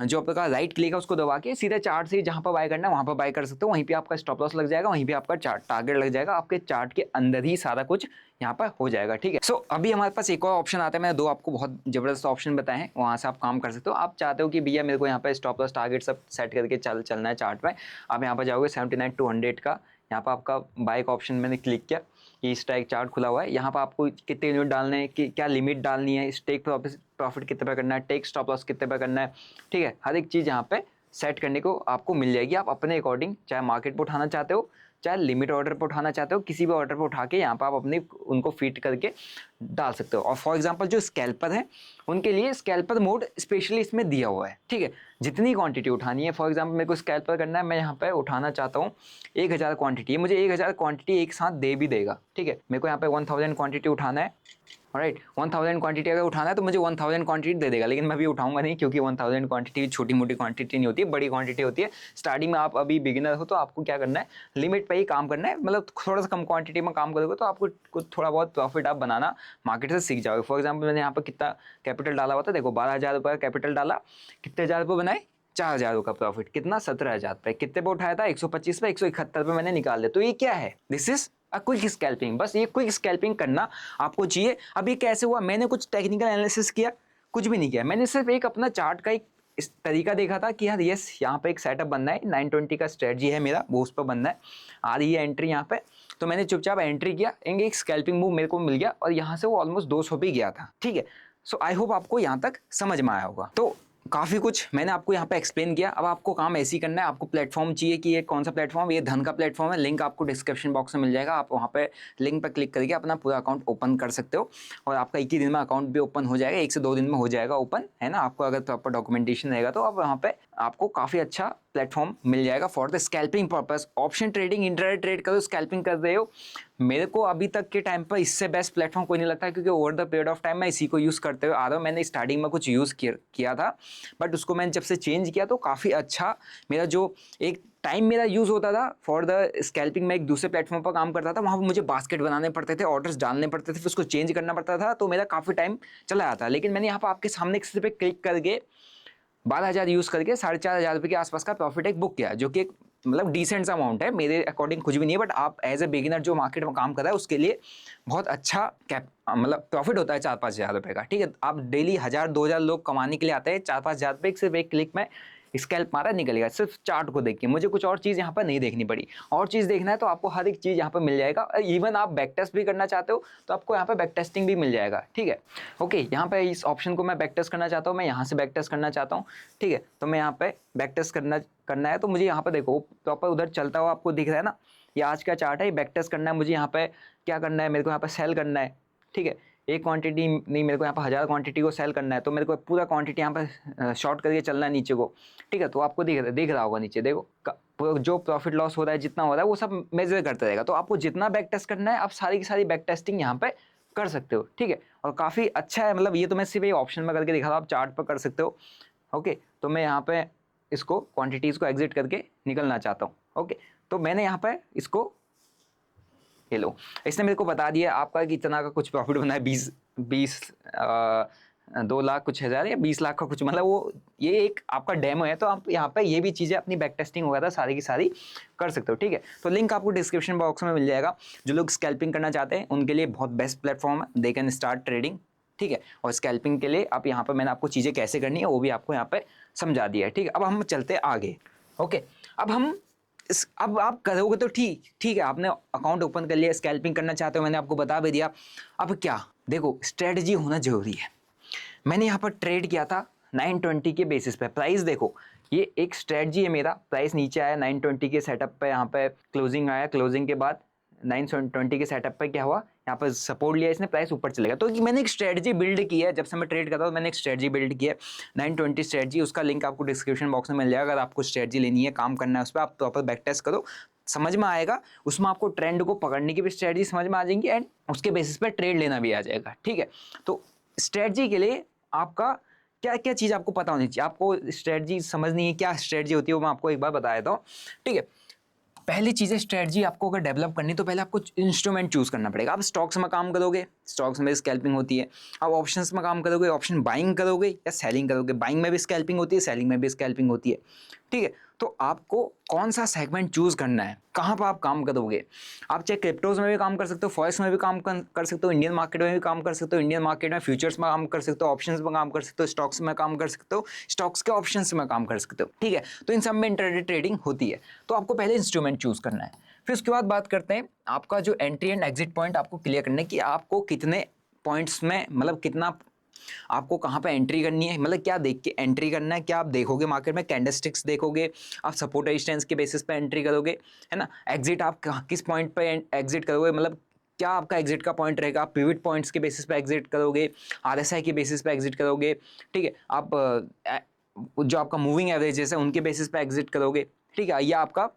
जो आपका राइट क्लिक है उसको दबा के सीधा चार्ट से जहाँ पर बाय करना है वहाँ पर बाय कर सकते हो। वहीं पे आपका स्टॉप लॉस लग जाएगा, वहीं पे आपका टारगेट लग जाएगा, आपके चार्ट के अंदर ही सारा कुछ यहाँ पर हो जाएगा, ठीक है। सो अभी हमारे पास एक और ऑप्शन आता है। मैंने 2 आपको बहुत ज़बरदस्त ऑप्शन बताए हैं, वहाँ से आप काम कर सकते हो। आप चाहते हो कि भैया मेरे को यहाँ पर स्टॉप लॉस टारगेट सब सेट करके चलना है चार्ट पर, आप यहाँ पर जाओगे 79-100 का, यहाँ पर आपका बाय का ऑप्शन मैंने क्लिक किया, ये स्ट्राइक चार्ट खुला हुआ है। यहाँ पर आपको कितने यूनिट डालने हैं, कि क्या लिमिट डालनी है, स्टेक प्रॉफिट कितने पे करना है, टेक स्टॉप लॉस कितने पे करना है, ठीक है। हर एक चीज़ यहाँ पे सेट करने को आपको मिल जाएगी। आप अपने अकॉर्डिंग चाहे मार्केट पे उठाना चाहते हो, चाहे लिमिट ऑर्डर पे उठाना चाहते हो, किसी भी ऑर्डर पे उठा के यहाँ पर आप अपने उनको फिट करके डाल सकते हो। और फॉर एग्जांपल जो स्कैल्पर है उनके लिए स्कैल्पर मोड स्पेशली इसमें दिया हुआ है, ठीक है। जितनी क्वांटिटी उठानी है, फॉर एग्जांपल मेरे को स्कैल्पर करना है, मैं यहाँ पे उठाना चाहता हूँ 1000 क्वांटिटी, मुझे 1000 क्वांटिटी एक साथ दे भी देगा, ठीक है। मेरे को यहाँ पे 1000 क्वांटिटी उठाना है, राइट। 1000 क्वांटिटी अगर उठाना है तो मुझे 1000 क्वांटिटी दे देगा, लेकिन मैं भी उठाऊंगा नहीं, क्योंकि 1000 क्वांटिटी छोटी मोटी क्वांटिटी नहीं होती है, बड़ी क्वांटिटी होती है। स्टार्टिंग में आप अभी बिगिनर हो तो आपको क्या करना है, लिमिट पे ही काम करना है। मतलब थोड़ा सा कम क्वांटिटी में काम करोगे तो आपको कुछ थोड़ा बहुत प्रॉफिट आप बनाना मार्केट से सीख जाओगे। फॉर एग्जाम्पल मैंने यहाँ पर कितना कैपिटल डाला हुआ था, देखो 12000 रुपये का कैपिटल डाला, कितने हज़ार रुपये बनाए, 4000 का प्रॉफिट, कितना 17000 रुपये। कितने पे उठाया था, 125 पे, 171 पे मैंने निकाल लिया। तो ये क्या है, दिस इज क्विक स्कैल्पिंग। बस ये क्विक स्कैल्पिंग करना आपको चाहिए। अब ये कैसे हुआ, मैंने कुछ टेक्निकल एनालिसिस किया, कुछ भी नहीं किया। मैंने सिर्फ एक अपना चार्ट का एक इस तरीका देखा था कि यार यस यहाँ पे एक सेटअप बनना है, 920 का स्ट्रेटजी है मेरा, वो उस पर बनना है, आ रही है एंट्री यहाँ पे। तो मैंने चुपचाप एंट्री किया, एक स्कैल्पिंग मूव मेरे को मिल गया और यहाँ से वो ऑलमोस्ट 200 भी गया था, ठीक है। सो आई होप आपको यहाँ तक समझ में आया होगा। तो काफ़ी कुछ मैंने आपको यहाँ पे एक्सप्लेन किया। अब आपको काम ऐसे ही करना है। आपको प्लेटफॉर्म चाहिए कि ये कौन सा प्लेटफॉर्म, ये धन का प्लेटफॉर्म है। लिंक आपको डिस्क्रिप्शन बॉक्स में मिल जाएगा, आप वहाँ पे लिंक पर क्लिक करके अपना पूरा अकाउंट ओपन कर सकते हो और आपका एक ही दिन में अकाउंट भी ओपन हो जाएगा, 1 से 2 दिन में हो जाएगा ओपन, है ना। आपको अगर प्रॉपर डॉक्यूमेंटेशन रहेगा तो आप वहाँ पे आपको काफ़ी अच्छा प्लेटफॉर्म मिल जाएगा for the scalping purpose. Option trading, intraday trade करो, स्कैल्पिंग कर रहे हो मेरे को अभी तक के टाइम पर इससे बेस्ट प्लेटफॉर्म कोई नहीं लगता, क्योंकि over the period of time मैं इसी को यूज़ करते हुए आ रहा हूँ। मैंने स्टार्टिंग में कुछ यूज़ किया था, बट उसको मैंने जब से चेंज किया तो काफ़ी अच्छा मेरा जो एक टाइम मेरा यूज़ होता था फॉर द स्कैल्पिंग, मैं एक दूसरे प्लेटफॉर्म पर काम करता था, वहाँ पर मुझे बास्केट बनाने पड़ते थे, ऑर्डर्स डालने पड़ते थे, फिर उसको चेंज करना पड़ता था, तो मेरा काफ़ी टाइम चला जाता। लेकिन मैंने यहाँ पर आपके सामने किसी पे क्लिक करके 12,000 यूज़ करके 4,500 के आसपास का प्रॉफिट एक बुक किया, जो कि एक मतलब डिसेंट सा अमाउंट है, मेरे अकॉर्डिंग कुछ भी नहीं है, बट आप एज ए बिगिनर जो मार्केट में काम कर रहा है उसके लिए बहुत अच्छा कैप मतलब प्रॉफिट होता है 4-5 हज़ार का। ठीक है, आप डेली 1,000-2,000 लोग कमाने के लिए आते हैं, 4-5 हज़ार रुपये सिर्फ एक क्लिक में स्कैल्प मारा निकल गया, सिर्फ चार्ट को देख के। मुझे कुछ और चीज़ यहाँ पर नहीं देखनी पड़ी, और चीज़ देखना है तो आपको हर एक चीज़ यहाँ पर मिल जाएगा। इवन आप बैक टेस्ट भी करना चाहते हो तो आपको यहाँ पर बैक टेस्टिंग भी मिल जाएगा। ठीक है, ओके, यहाँ पे इस ऑप्शन को मैं बैक टेस्ट करना चाहता हूँ, मैं यहाँ से बैक टेस्ट करना चाहता हूँ। ठीक है, तो मैं यहाँ पे बैक टेस्ट करना है, तो मुझे यहाँ पर देखो प्रॉपर उधर चलता हुआ आपको दिख रहा है ना, ये आज का चार्ट है, ये बैक टेस्ट करना है मुझे। यहाँ पे क्या करना है, मेरे को यहाँ पे सेल करना है। ठीक है, एक क्वांटिटी नहीं, मेरे को यहाँ पर 1,000 क्वांटिटी को सेल करना है, तो मेरे को पूरा क्वांटिटी यहाँ पे शॉर्ट करके चलना है नीचे को। ठीक है, तो आपको दिख रहा होगा नीचे, देखो जो प्रॉफिट लॉस हो रहा है, जितना हो रहा है वो सब मेजर करता रहेगा। तो आपको जितना बैक टेस्ट करना है आप सारी की सारी बैक टेस्टिंग यहाँ पे कर सकते हो। ठीक है, और काफ़ी अच्छा है, मतलब ये तो मैं सिर्फ ये ऑप्शन में करके दिखा रहा हूँ, आप चार्ट पर कर सकते हो। ओके, तो मैं यहाँ पे इसको क्वांटिटीज़ को एग्जिट करके निकलना चाहता हूँ। ओके, तो मैंने यहाँ पे इसको, ये लो, इसने मेरे को बता दिया आपका कितना का कुछ प्रॉफिट बना है, 20 2 लाख कुछ हज़ार या 20 लाख का कुछ, मतलब वो ये एक आपका डेमो है। तो आप यहाँ पे ये भी चीज़ें अपनी बैक टेस्टिंग वगैरह सारी की सारी कर सकते हो। ठीक है, तो लिंक आपको डिस्क्रिप्शन बॉक्स में मिल जाएगा। जो लोग स्कैल्पिंग करना चाहते हैं उनके लिए बहुत बेस्ट प्लेटफॉर्म है, दे कैन स्टार्ट ट्रेडिंग। ठीक है, और स्कैल्पिंग के लिए आप यहाँ पर मैंने आपको चीज़ें कैसे करनी है वो भी आपको यहाँ पर समझा दिया है। ठीक है, अब हम चलते आगे। ओके, अब आप करोगे तो ठीक है, आपने अकाउंट ओपन कर लिया, स्कैल्पिंग करना चाहते हो, मैंने आपको बता भी दिया। अब क्या, देखो स्ट्रेटजी होना जरूरी है। मैंने यहाँ पर ट्रेड किया था 920 के बेसिस पे, प्राइस देखो ये एक स्ट्रेटजी है मेरा, प्राइस नीचे आया 920 के सेटअप पे, यहाँ पे क्लोजिंग आया, क्लोजिंग के बाद 920 के सेटअप पे क्या हुआ, यहाँ पर सपोर्ट लिया इसने, प्राइस ऊपर चलेगा। तो मैंने एक स्ट्रेटजी बिल्ड की है, जब से मैं ट्रेड करता हूँ मैंने एक स्ट्रेटजी बिल्ड की है 920 स्ट्रेटजी, उसका लिंक आपको डिस्क्रिप्शन बॉक्स में मिल जाएगा। अगर आपको स्ट्रेटजी लेनी है, काम करना है उस पर, आप प्रॉपर बैक टेस्ट करो, समझ में आएगा, उसमें आपको ट्रेंड को पकड़ने की भी स्ट्रेटजी समझ में आ जाएंगी, एंड उसके बेसिस पर ट्रेड लेना भी आ जाएगा। ठीक है, तो स्ट्रेटजी के लिए आपका क्या क्या चीज़ आपको पता होनी चाहिए, आपको स्ट्रेटजी समझनी है, क्या स्ट्रेटजी होती है वो मैं आपको एक बार बता देता हूँ। ठीक है, पहली चीज़ है स्ट्रेटजी आपको अगर डेवलप करनी तो पहले आपको इंस्ट्रूमेंट चूज़ करना पड़ेगा। आप स्टॉक्स में काम करोगे, स्टॉक्स में स्कैल्पिंग होती है। आप ऑप्शंस में काम करोगे, ऑप्शन बाइंग करोगे या सेलिंग करोगे, बाइंग में भी स्कैल्पिंग होती है, सेलिंग में भी स्कैल्पिंग होती है। ठीक है, तो आपको कौन सा सेगमेंट चूज़ करना है, कहाँ पर आप काम करोगे। आप चाहे क्रिप्टोज में भी काम कर सकते हो, फॉरेक्स में भी काम कर सकते हो, इंडियन मार्केट में भी काम कर सकते हो, इंडियन मार्केट में फ्यूचर्स में काम कर सकते हो, ऑप्शंस में काम कर सकते हो, स्टॉक्स में काम कर सकते हो, स्टॉक्स के ऑप्शंस में काम कर सकते हो। ठीक है, तो इन सब में इंट्राडे ट्रेडिंग होती है। तो आपको पहले इंस्ट्रूमेंट चूज़ करना है, फिर उसके बाद बात करते हैं आपका जो एंट्री एंड एग्जिट पॉइंट आपको क्लियर करना है कि आपको कितने पॉइंट्स में, मतलब कितना आपको कहाँ पे एंट्री करनी है, मतलब क्या देख के एंट्री करना है। क्या आप देखोगे मार्केट में, कैंडलस्टिक्स देखोगे, आप सपोर्ट रेजिस्टेंस के बेसिस पे एंट्री करोगे, है ना। एग्जिट आप किस पॉइंट पे एग्जिट करोगे, मतलब क्या आपका एग्जिट का पॉइंट रहेगा, आप पिवट पॉइंट्स के बेसिस पे एग्जिट करोगे, आरएसआई के बेसिस पे एग्जिट करोगे। ठीक है, आप जो आपका मूविंग एवरेजेस है उनके बेसिस पे एग्जिट करोगे। ठीक है, या आपका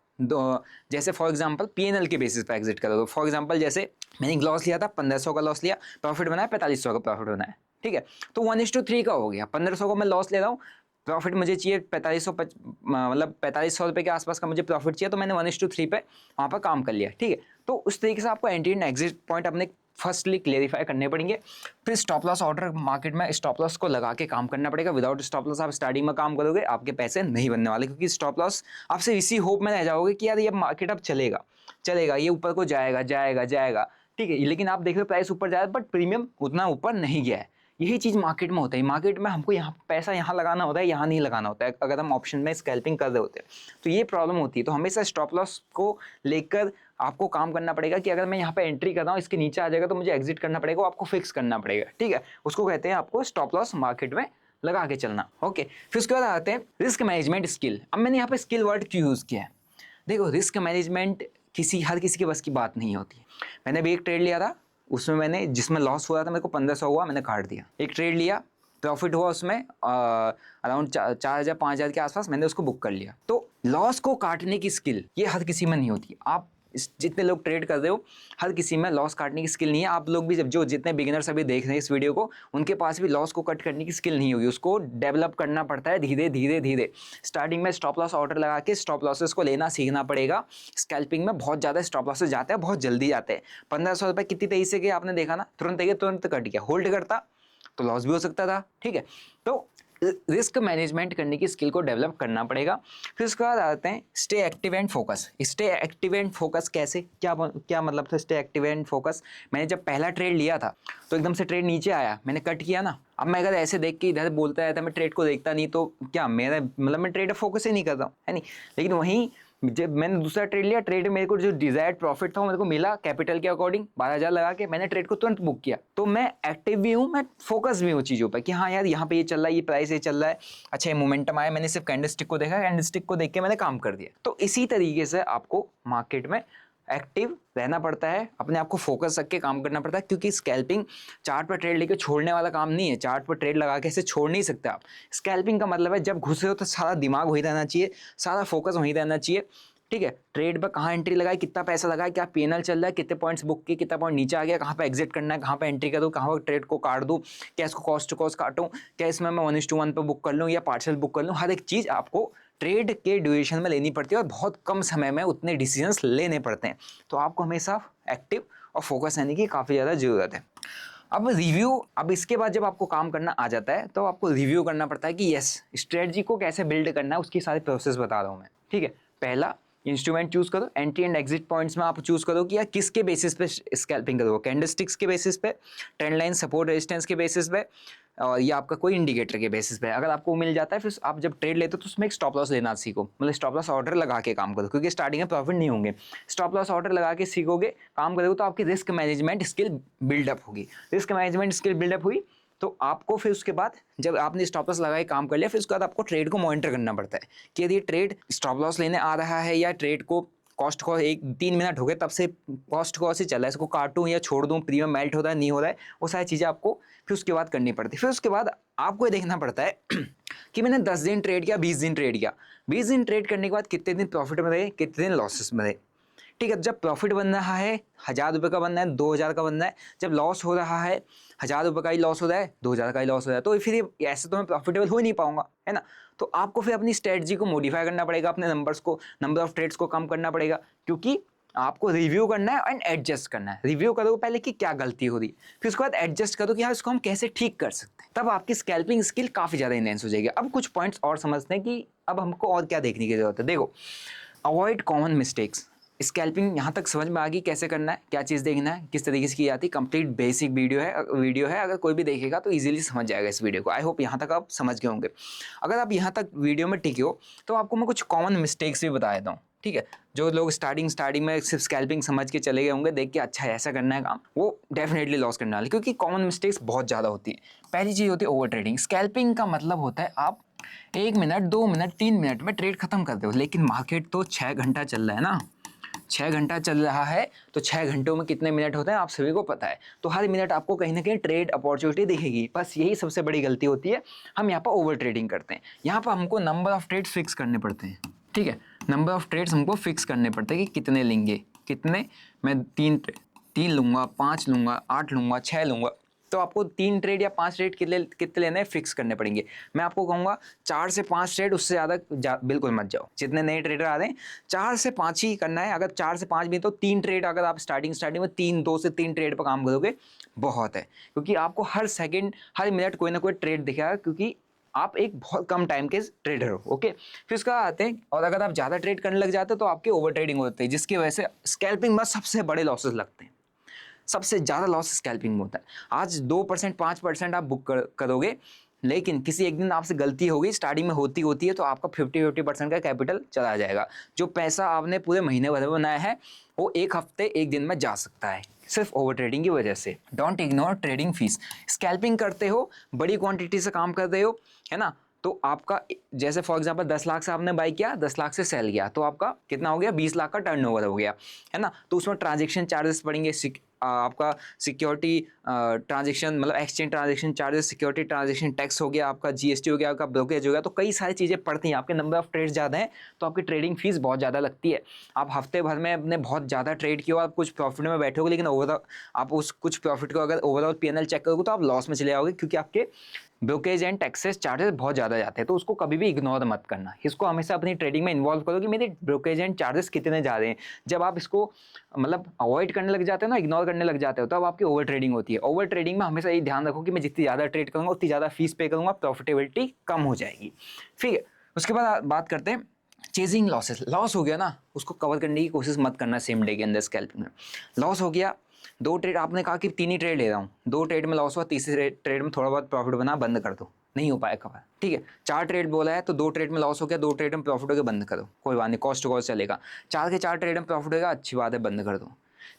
जैसे फॉर एग्जांपल पीएनएल के बेसिस पे एग्जिट करोगे। फॉर एग्जांपल जैसे मैंने एक लॉस लिया था, 1500 का लॉस लिया, प्रॉफिट बनाया 4500 का प्रॉफिट बनाया। ठीक है, तो 1:3 का हो गया। 1500 को मैं लॉस ले रहा हूँ, प्रॉफिट मुझे चाहिए 4500, मतलब 4500 रुपये के आसपास का मुझे प्रॉफिट चाहिए, तो मैंने 1:3 पे वहाँ पर काम कर लिया। ठीक है, तो उस तरीके से आपको एंट्री एंड एग्जिट पॉइंट अपने फर्स्टली क्लेरिफाई करने पड़ेंगे। फिर स्टॉप लॉस ऑर्डर, मार्केट में स्टॉप लॉस को लगा के काम करना पड़ेगा। विदाउट स्टॉप लॉस आप स्टार्टिंग में काम करोगे, आपके पैसे नहीं बनने वाले, क्योंकि स्टॉप लॉस आपसे इसी होप में रह जाओगे कि यार ये मार्केट अब चलेगा, ये ऊपर को जाएगा। ठीक है, लेकिन आप देख रहे हो प्राइस ऊपर जा रहा है, बट प्रीमियम उतना ऊपर नहीं गया है। यही चीज़ मार्केट में होता है। मार्केट में हमको यहाँ पैसा यहाँ लगाना होता है, यहाँ नहीं लगाना होता है, अगर हम ऑप्शन में स्कैल्पिंग कर रहे होते हैं तो ये प्रॉब्लम होती है। तो हमेशा स्टॉप लॉस को लेकर आपको काम करना पड़ेगा कि अगर मैं यहाँ पे एंट्री कर रहा हूँ, इसके नीचे आ जाएगा तो मुझे एग्जिट करना पड़ेगा, आपको फिक्स करना पड़ेगा। ठीक है, उसको कहते हैं आपको स्टॉप लॉस मार्केट में लगा के चलना। ओके, फिर उसके बाद आते हैं रिस्क मैनेजमेंट स्किल। अब मैंने यहाँ पे स्किल वर्ड क्यों यूज़ किया है, देखो रिस्क मैनेजमेंट हर किसी के बस की बात नहीं होती है। मैंने भी एक ट्रेड लिया था, उसमें मैंने जिसमें लॉस हुआ था, मेरे को 1500 हुआ, मैंने काट दिया। एक ट्रेड लिया, प्रॉफिट हुआ उसमें अराउंड 4,000-5,000 के आसपास, मैंने उसको बुक कर लिया। तो लॉस को काटने की स्किल ये हर किसी में नहीं होती। आप जितने लोग ट्रेड कर रहे हो हर किसी में लॉस काटने की स्किल नहीं है। आप लोग भी जब जो जितने बिगिनर्स अभी देख रहे हैं इस वीडियो को, उनके पास भी लॉस को कट करने की स्किल नहीं होगी, उसको डेवलप करना पड़ता है धीरे धीरे धीरे। स्टार्टिंग में स्टॉप लॉस ऑर्डर लगा के स्टॉप लॉसेस को लेना सीखना पड़ेगा। स्कैल्पिंग में बहुत ज़्यादा स्टॉप लॉसेस जाते हैं, बहुत जल्दी जाते हैं। 1500 कितनी तेजी से गए आपने देखा ना, तुरंत कट गया। होल्ड करता तो लॉस भी हो सकता था, ठीक है। तो रिस्क मैनेजमेंट करने की स्किल को डेवलप करना पड़ेगा। फिर उसके बाद आते हैं stay active and focus. Stay active and focus कैसे, क्या मतलब था स्टे एक्टिव एंड फोकस? मैंने जब पहला ट्रेड लिया था तो एकदम से ट्रेड नीचे आया, मैंने कट किया ना। अब मैं अगर ऐसे देख के इधर बोलता रहता मैं ट्रेड को देखता नहीं तो क्या मेरा मतलब मैं ट्रेड फोकस ही नहीं करता हूँ, है नहीं। लेकिन वहीं जब मैंने दूसरा ट्रेड लिया, ट्रेड मेरे को जो डिजायर्ड प्रॉफिट था वो मेरे को मिला कैपिटल के अकॉर्डिंग, 12,000 लगा के मैंने ट्रेड को तुरंत बुक किया। तो मैं एक्टिव भी हूँ, मैं फोकस भी हूँ चीज़ों पर कि हाँ यार यहाँ पे ये चल रहा है, ये प्राइस ये चल रहा है, अच्छा ये मोमेंटम आया, मैंने सिर्फ कैंडलस्टिक को देखा, कैंडलस्टिक को देख के मैंने काम कर दिया। तो इसी तरीके से आपको मार्केट में एक्टिव रहना पड़ता है, अपने आप को फोकस रख के काम करना पड़ता है, क्योंकि स्कैल्पिंग चार्ट पर ट्रेड लेके छोड़ने वाला काम नहीं है। चार्ट पर ट्रेड लगा के ऐसे छोड़ नहीं सकते आप। स्कैल्पिंग का मतलब है जब घुसे हो तो सारा दिमाग वहीं रहना चाहिए, सारा फोकस वहीं रहना चाहिए, ठीक है। ट्रेड पर कहाँ एंट्री लगाए, कितना पैसा लगाए, क्या पीएनएल चल रहा है, कितने पॉइंट्स बुक किए, कितना पॉइंट नीचे आ गया, कहाँ पे एग्जिट करना है, कहाँ पे एंट्री करूँ, कहाँ पर ट्रेड को काट दूँ, क्या इसको कॉस्ट टू कॉस्ट काटूँ, क्या इसमें मैं 1:1 पर बुक कर लूँ या पार्शल बुक कर लूँ। हर एक चीज़ आपको ट्रेड के ड्यूरेशन में लेनी पड़ती है और बहुत कम समय में उतने डिसीजंस लेने पड़ते हैं। तो आपको हमेशा एक्टिव और फोकस रहने की काफ़ी ज़्यादा ज़रूरत है। अब इसके बाद जब आपको काम करना आ जाता है तो आपको रिव्यू करना पड़ता है कि यस स्ट्रेटजी को कैसे बिल्ड करना है, उसकी सारी प्रोसेस बता रहा हूँ मैं, ठीक है। पहला इंस्ट्रूमेंट चूज करो, एंट्री एंड एग्जिट पॉइंट्स में आप चूज करो कि या किसके बेसिस पे स्कैल्पिंग करोगे, कैंडलस्टिक्स के बेसिस पे, ट्रेंड लाइन सपोर्ट रेजिस्टेंस के बेसिस पे, और या आपका कोई इंडिकेटर के बेसिस पे। अगर आपको मिल जाता है फिर आप जब ट्रेड लेते हो तो उसमें एक स्टॉप लॉस लेना सीखो, मतलब स्टॉप लॉस ऑर्डर लगा के काम करो, क्योंकि स्टार्टिंग में प्रॉफिट नहीं होंगे। स्टॉप लॉस ऑर्डर लगा के सीखोगे, काम करोगे तो आपकी रिस्क मैनेजमेंट स्किल बिल्डअप होगी। रिस्क मैनेजमेंट स्किल बिल्डअप हुई तो आपको फिर उसके बाद जब आपने स्टॉप लॉस लगाए काम कर लिया, फिर उसके बाद आपको ट्रेड को मॉनिटर करना पड़ता है कि यदि ट्रेड स्टॉप लॉस लेने आ रहा है या ट्रेड को कॉस्ट को 1-3 मिनट हो गए तब से कॉस्ट को ऐसे चल रहा है, इसको काटूं या छोड़ दूं, प्रीमियम मेल्ट हो रहा है नहीं हो रहा है, वो सारी चीज़ें आपको फिर उसके बाद करनी पड़ती है। फिर उसके बाद आपको ये देखना पड़ता है कि मैंने 10 दिन ट्रेड किया, 20 दिन ट्रेड किया, 20 दिन ट्रेड करने के बाद कितने दिन प्रॉफिट में रहे, कितने दिन लॉसेस में रहे, ठीक है। जब प्रॉफिट बन रहा है 1,000 रुपये का बन रहा है, 2,000 का बन रहा है, जब लॉस हो रहा है 1,000 रुपये का ही लॉस हो रहा है, 2,000 का ही लॉस हो रहा है, तो फिर ऐसे तो मैं प्रॉफिटेबल हो ही नहीं पाऊंगा, है ना। तो आपको फिर अपनी स्ट्रेटजी को मॉडिफाई करना पड़ेगा, अपने नंबर्स को, नंबर ऑफ ट्रेड्स को कम करना पड़ेगा, क्योंकि आपको रिव्यू करना है एंड एडजस्ट करना है। रिव्यू करो पहले कि क्या गलती हो रही है, फिर उसके बाद एडजस्ट करो कि हाँ इसको हम कैसे ठीक कर सकते हैं, तब आपकी स्कैल्पिंग स्किल काफ़ी ज़्यादा इनहेंस हो जाएगी। अब कुछ पॉइंट्स और समझते हैं कि अब हमको और क्या देखने की जरूरत है। देखो, अवॉइड कॉमन मिस्टेक्स। स्कैल्पिंग यहाँ तक समझ में आ गई कैसे करना है, क्या चीज़ देखना है, किस तरीके से की जाती है। कंप्लीट बेसिक वीडियो है, अगर कोई भी देखेगा तो इजीली समझ जाएगा इस वीडियो को। आई होप यहाँ तक आप समझ गए होंगे। अगर आप यहाँ तक वीडियो में टिके हो तो आपको मैं कुछ कॉमन मिस्टेक्स भी बता देता हूँ, ठीक है। जो लोग स्टार्टिंग में सिर्फ स्कैल्पिंग समझ के चले गए होंगे, देख के अच्छा है ऐसा करना है काम, वो डेफिनेटली लॉस करने वाले, क्योंकि कॉमन मिस्टेक्स बहुत ज़्यादा होती है। पहली चीज़ होती है ओवर ट्रेडिंग। स्कैल्पिंग का मतलब होता है आप 1 मिनट 2 मिनट 3 मिनट में ट्रेड खत्म कर दो, लेकिन मार्केट तो 6 घंटा चल रहा है ना, 6 घंटा चल रहा है, तो 6 घंटों में कितने मिनट होते हैं आप सभी को पता है। तो हर मिनट आपको कहीं ना कहीं ट्रेड अपॉर्चुनिटी दिखेगी। बस यही सबसे बड़ी गलती होती है, हम यहाँ पर ओवर ट्रेडिंग करते हैं। यहाँ पर हमको नंबर ऑफ ट्रेड फिक्स करने पड़ते हैं, ठीक है। नंबर ऑफ ट्रेड्स हमको फिक्स करने पड़ते हैं कि कितने लेंगे, कितने, मैं 3 लूँगा, 5 लूँगा, 8 लूँगा, 6 लूँगा। तो आपको 3 ट्रेड या 5 ट्रेड कितने लेने फिक्स करने पड़ेंगे। मैं आपको कहूँगा 4 से 5 ट्रेड, उससे ज़्यादा बिल्कुल मत जाओ। जितने नए ट्रेडर आ रहे हैं 4 से 5 ही करना है। अगर 4 से 5 भी तो 3 ट्रेड, अगर आप स्टार्टिंग में 2 से 3 ट्रेड पर काम करोगे बहुत है, क्योंकि आपको हर सेकेंड हर मिनट कोई ना कोई ट्रेड दिखेगा, क्योंकि आप एक बहुत कम टाइम के ट्रेडर हो, ओके। फिर उसका आते हैं, और अगर आप ज़्यादा ट्रेड करने लग जाते हो तो आपके ओवर ट्रेडिंग होती है, जिसकी वजह से स्कैल्पिंग में सबसे बड़े लॉसेस लगते हैं। सबसे ज़्यादा लॉस स्कैल्पिंग में होता है। आज 2% 5% आप बुक करोगे, लेकिन किसी एक दिन आपसे गलती होगी, स्टार्टिंग में होती है, तो आपका 50% का कैपिटल चला जाएगा। जो पैसा आपने पूरे महीने भर में बनाया है वो एक हफ्ते एक दिन में जा सकता है, सिर्फ ओवर ट्रेडिंग की वजह से। Don't ignore trading fees. Scalping करते हो, बड़ी क्वांटिटी से काम कर रहे हो, है ना, तो आपका जैसे फॉर एग्जांपल 10 लाख से आपने बाई किया, 10 लाख से सेल किया, तो आपका कितना हो गया, 20 लाख का टर्नओवर हो गया, है ना। तो उसमें ट्रांजैक्शन चार्जेस पड़ेंगे, आपका सिक्योरिटी ट्रांजेक्शन मतलब exchange transaction charges, security transaction tax हो गया, आपका जीएसटी हो गया, आपका ब्रोकरेज हो गया, तो कई सारी चीज़ें पड़ती हैं। आपके नंबर ऑफ ट्रेड ज़्यादा हैं तो आपकी ट्रेडिंग फीस बहुत ज़्यादा लगती है। आप हफ्ते भर में अपने बहुत ज़्यादा ट्रेड किया, आप कुछ प्रॉफिट में बैठोगे, लेकिन ओवरऑल आप उस कुछ प्रॉफिट को अगर ओवरऑल पीएनएल चेक करोगे तो आप लॉस में चले जाओगे, क्योंकि आपके ब्रोकेज एंड टैक्सेस चार्जेस बहुत ज़्यादा जाते हैं। तो उसको कभी भी इग्नोर मत करना, इसको हमेशा अपनी ट्रेडिंग में इन्वॉल्व करो कि मेरे ब्रोकेज एंड चार्जेस कितने जा रहे हैं। जब आप इसको मतलब अवॉइड करने लग जाते हो ना, इग्नोर करने लग जाते हो, तब आपकी ओवर ट्रेडिंग होती है। ओवर ट्रेडिंग में हमेशा ये ध्यान रखो कि मैं जितनी ज़्यादा ट्रेड करूँगा उतनी ज़्यादा फीस पे करूँगा, प्रॉफिटेबिलिटी कम हो जाएगी। ठीक है, उसके बाद बात करते हैं चेजिंग लॉसेस। लॉस हो गया ना, उसको कवर करने की कोशिश मत करना सेम डे के अंदर स्कैल्पिंग में। लॉस हो गया, 2 ट्रेड आपने कहा कि 3 ही ट्रेड ले रहा हूँ, 2 ट्रेड में लॉस हुआ, तीसरे ट्रेड में थोड़ा बहुत प्रॉफिट बना, बंद कर दो, नहीं हो पाया कवर। ठीक है, 4 ट्रेड बोला है तो 2 ट्रेड में लॉस हो गया, 2 ट्रेड में प्रॉफिट हो गया, बंद करो, कोई बात नहीं, कॉस्ट टू कॉस्ट चलेगा। 4 के 4 ट्रेड में प्रॉफिट होगा, अच्छी बात है, बंद कर दो।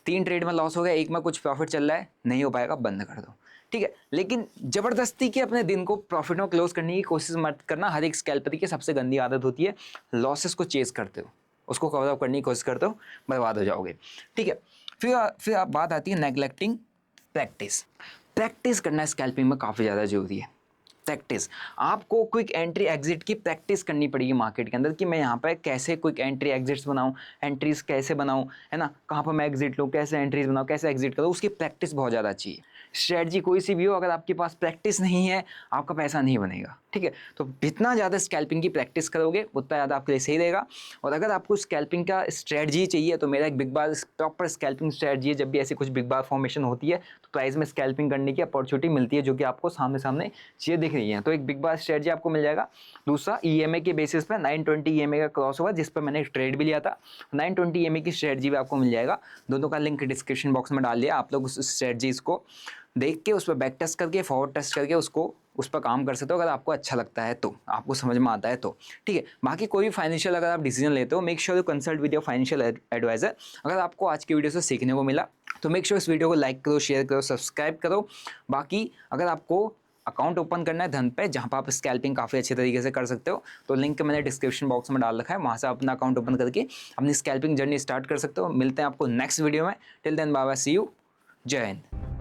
3 ट्रेड में लॉस हो गया, एक में कुछ प्रॉफिट चल रहा है, नहीं हो पाएगा, बंद कर दो। ठीक है, लेकिन जबरदस्ती के अपने दिन को प्रॉफिट में क्लोज करने की कोशिश मत करना। हर एक स्कैल्पर की सबसे गंदी आदत होती है, लॉसेस को चेज करते हो, उसको कवर अप करने की कोशिश करते हो, बर्बाद हो जाओगे। ठीक है, फिर आप बात आती है नेग्लेक्टिंग प्रैक्टिस। प्रैक्टिस करना स्कैल्पिंग में काफ़ी ज़्यादा जरूरी है। प्रैक्टिस, आपको क्विक एंट्री एग्जिट की प्रैक्टिस करनी पड़ेगी मार्केट के अंदर, कि मैं यहाँ पर कैसे क्विक एंट्री एग्जिट्स बनाऊँ, एंट्रीज कैसे बनाऊँ, है ना, कहाँ पर मैं एग्जिट लूँ, कैसे एंट्रीज बनाऊँ, कैसे एग्जिट करूँ, उसकी प्रैक्टिस बहुत ज़्यादा चाहिए। स्ट्रेटजी कोई सी भी हो, अगर आपके पास प्रैक्टिस नहीं है आपका पैसा नहीं बनेगा। ठीक है, तो जितना ज़्यादा स्कैल्पिंग की प्रैक्टिस करोगे उतना ज़्यादा आपके लिए सही रहेगा। और अगर आपको स्कैल्पिंग का स्ट्रेटजी चाहिए तो मेरा एक बिग बार प्रॉपर स्कैल्पिंग स्ट्रेटजी है। जब भी ऐसी कुछ बिग बार फॉर्मेशन होती है तो प्राइस में स्कैल्पिंग करने की अपॉर्चुनिटी मिलती है, जो कि आपको सामने सामने चीज़ें दिख रही हैं, तो एक बिग बार स्ट्रेटजी आपको मिल जाएगा। दूसरा EMA के बेसिस पे 920 EMA का क्रॉस होगा, जिस पर मैंने एक ट्रेड भी लिया था, 920 EMA की स्ट्रेटजी भी आपको मिल जाएगा। दोनों का लिंक डिस्क्रिप्शन बॉक्स में डाल दिया, आप लोग उस स्ट्रेटजीज को देख के उस पर बैक टेस्ट करके फॉरवर्ड टेस्ट करके उसको उस पर काम कर सकते हो, अगर आपको अच्छा लगता है तो, आपको समझ में आता है तो। ठीक है, बाकी कोई भी फाइनेंशियल अगर आप डिसीजन लेते हो, make sure you consult with your financial advisor. अगर आपको आज की वीडियो से सीखने को मिला तो मेक श्योर इस वीडियो को लाइक करो, शेयर करो, सब्सक्राइब करो। बाकी अगर आपको अकाउंट ओपन करना है धन पे, जहाँ पर आप स्कैल्पिंग काफ़ी अच्छे तरीके से कर सकते हो, तो लिंक मैंने डिस्क्रिप्शन बॉक्स में डाल रखा है, वहाँ से अपना अकाउंट ओपन करके अपनी स्कैल्पिंग जर्नी स्टार्ट कर सकते हो। मिलते हैं आपको नेक्स्ट वीडियो में, till then bye bye, see you, जय हिंद।